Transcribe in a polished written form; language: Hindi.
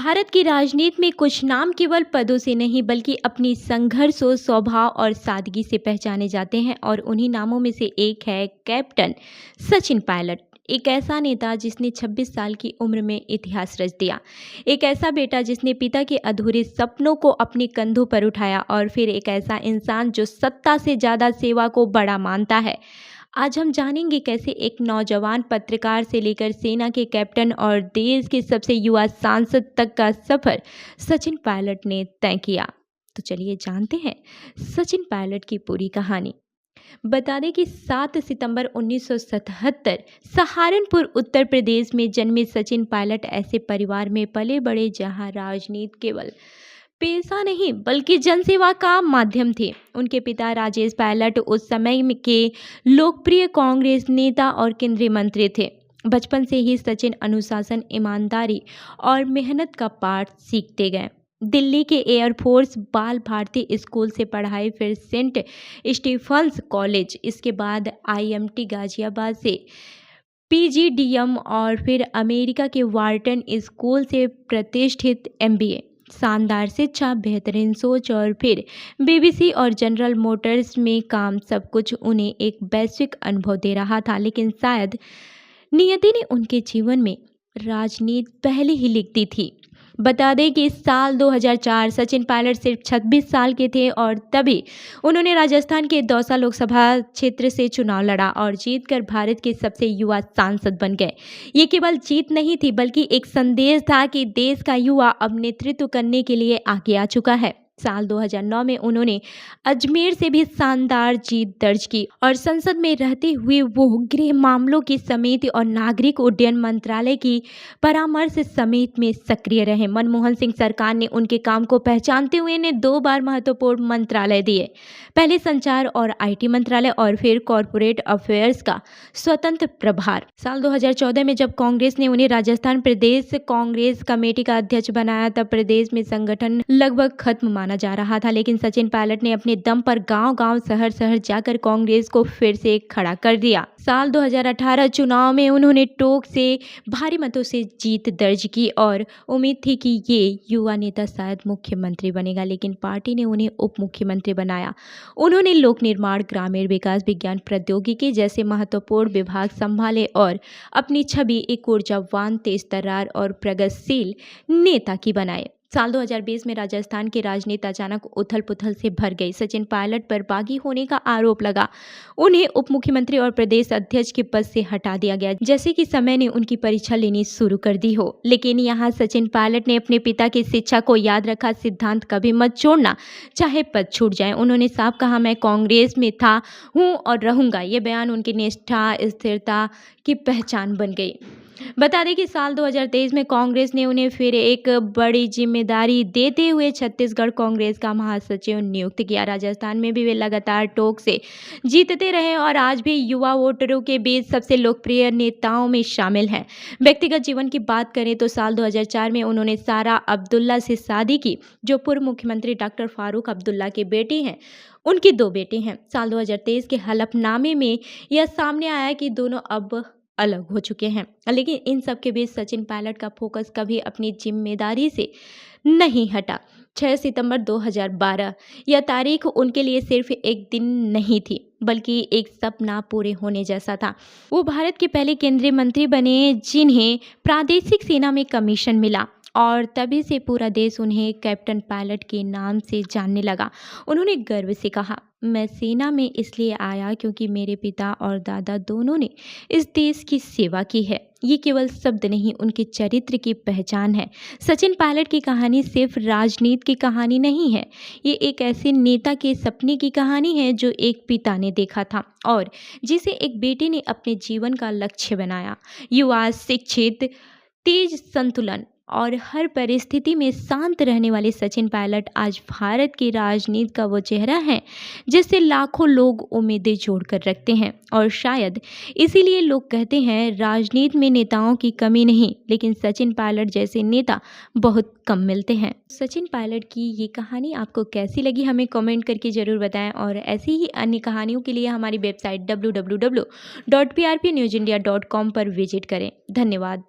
भारत की राजनीति में कुछ नाम केवल पदों से नहीं बल्कि अपनी संघर्षों, स्वभाव और सादगी से पहचाने जाते हैं और उन्हीं नामों में से एक है कैप्टन सचिन पायलट। एक ऐसा नेता जिसने 26 साल की उम्र में इतिहास रच दिया। एक ऐसा बेटा जिसने पिता के अधूरे सपनों को अपने कंधों पर उठाया और फिर एक ऐसा इंसान जो सत्ता से ज़्यादा सेवा को बड़ा मानता है। आज हम जानेंगे कैसे एक नौजवान पत्रकार से लेकर सेना के कैप्टन और देश के सबसे युवा सांसद तक का सफर सचिन पायलट ने तय किया। तो चलिए जानते हैं सचिन पायलट की पूरी कहानी। बता दें कि 7 सितंबर 1977 सहारनपुर उत्तर प्रदेश में जन्मे सचिन पायलट ऐसे परिवार में पले बड़े जहां राजनीति केवल पेशा नहीं बल्कि जनसेवा का माध्यम थे। उनके पिता राजेश पायलट उस समय के लोकप्रिय कांग्रेस नेता और केंद्रीय मंत्री थे। बचपन से ही सचिन अनुशासन, ईमानदारी और मेहनत का पाठ सीखते गए। दिल्ली के एयरफोर्स बाल भारती स्कूल से पढ़ाई, फिर सेंट स्टीफन्स कॉलेज, इसके बाद IMT गाजियाबाद से PGDM और फिर अमेरिका के वार्टन स्कूल से प्रतिष्ठित MBA। शानदार शिक्षा, बेहतरीन सोच और फिर BBC और जनरल मोटर्स में काम, सब कुछ उन्हें एक वैश्विक अनुभव दे रहा था। लेकिन शायद नियति ने उनके जीवन में राजनीति पहले ही लिख दी थी। बता दें कि साल 2004 सचिन पायलट सिर्फ 26 साल के थे और तभी उन्होंने राजस्थान के दौसा लोकसभा क्षेत्र से चुनाव लड़ा और जीतकर भारत के सबसे युवा सांसद बन गए। ये केवल जीत नहीं थी बल्कि एक संदेश था कि देश का युवा अब नेतृत्व करने के लिए आगे आ चुका है। साल 2009 में उन्होंने अजमेर से भी शानदार जीत दर्ज की और संसद में रहते हुए वो गृह मामलों की समिति और नागरिक उड्डयन मंत्रालय की परामर्श समिति में सक्रिय रहे। मनमोहन सिंह सरकार ने उनके काम को पहचानते हुए इन्हें 2 बार महत्वपूर्ण मंत्रालय दिए। पहले संचार और IT मंत्रालय और फिर कॉरपोरेट अफेयर्स का स्वतंत्र प्रभार। साल 2014 में जब कांग्रेस ने उन्हें राजस्थान प्रदेश कांग्रेस कमेटी का अध्यक्ष बनाया तब प्रदेश में संगठन लगभग खत्म माना जा रहा था। लेकिन सचिन पायलट ने अपने दम पर गांव-गांव, शहर-शहर जाकर कांग्रेस को फिर से खड़ा कर दिया। साल 2018 चुनाव में उन्होंने टोंक से भारी मतों से जीत दर्ज की और उम्मीद थी कि ये युवा नेता शायद मुख्यमंत्री बनेगा, लेकिन पार्टी ने उन्हें उप मुख्यमंत्री बनाया। उन्होंने लोक निर्माण, ग्रामीण विकास, विज्ञान प्रौद्योगिकी जैसे महत्वपूर्ण विभाग संभाले और अपनी छवि एक ऊर्जावान, तेज-तर्रार और प्रगतिशील नेता की बनाए। साल 2020 में राजस्थान की राजनीति अचानक उथल-पुथल से भर गई। सचिन पायलट पर बागी होने का आरोप लगा। उन्हें उप मुख्यमंत्री और प्रदेश अध्यक्ष के पद से हटा दिया गया, जैसे कि समय ने उनकी परीक्षा लेनी शुरू कर दी हो। लेकिन यहाँ सचिन पायलट ने अपने पिता की शिक्षा को याद रखा, सिद्धांत कभी मत छोड़ना चाहे पद छूट जाए। उन्होंने साफ कहा, मैं कांग्रेस में था, हूँ और रहूंगा। ये बयान उनकी निष्ठा, स्थिरता की पहचान बन गई। बता दें कि साल 2023 में कांग्रेस ने उन्हें फिर एक बड़ी जिम्मेदारी देते हुए छत्तीसगढ़ कांग्रेस का महासचिव नियुक्त किया। राजस्थान में भी वे लगातार टोंक से जीतते रहे और आज भी युवा वोटरों के बीच सबसे लोकप्रिय नेताओं में शामिल हैं। व्यक्तिगत जीवन की बात करें तो साल 2004 में उन्होंने सारा अब्दुल्ला से शादी की, जो पूर्व मुख्यमंत्री डॉक्टर फारूक अब्दुल्ला की बेटी हैं। उनकी 2 बेटे हैं। साल 2023 के हलफनामे में यह सामने आया कि दोनों अब अलग हो चुके हैं, लेकिन इन सब के बीच सचिन पायलट का फोकस कभी अपनी जिम्मेदारी से नहीं हटा। 6 सितंबर 2012 यह तारीख उनके लिए सिर्फ एक दिन नहीं थी बल्कि एक सपना पूरे होने जैसा था। वो भारत के पहले केंद्रीय मंत्री बने जिन्हें प्रादेशिक सेना में कमीशन मिला और तभी से पूरा देश उन्हें कैप्टन पायलट के नाम से जानने लगा। उन्होंने गर्व से कहा, मैं सेना में इसलिए आया क्योंकि मेरे पिता और दादा दोनों ने इस देश की सेवा की है। ये केवल शब्द नहीं, उनके चरित्र की पहचान है। सचिन पायलट की कहानी सिर्फ राजनीति की कहानी नहीं है, ये एक ऐसे नेता के सपने की कहानी है जो एक पिता ने देखा था और जिसे एक बेटे ने अपने जीवन का लक्ष्य बनाया। युवा, शिक्षित, तेज संतुलन और हर परिस्थिति में शांत रहने वाले सचिन पायलट आज भारत की राजनीति का वो चेहरा है जिससे लाखों लोग उम्मीदें जोड़कर रखते हैं और शायद इसीलिए लोग कहते हैं राजनीति में नेताओं की कमी नहीं, लेकिन सचिन पायलट जैसे नेता बहुत कम मिलते हैं। सचिन पायलट की ये कहानी आपको कैसी लगी हमें कमेंट करके ज़रूर बताएं और ऐसी ही अन्य कहानियों के लिए हमारी वेबसाइट www.prpnewsindia.com पर विजिट करें। धन्यवाद।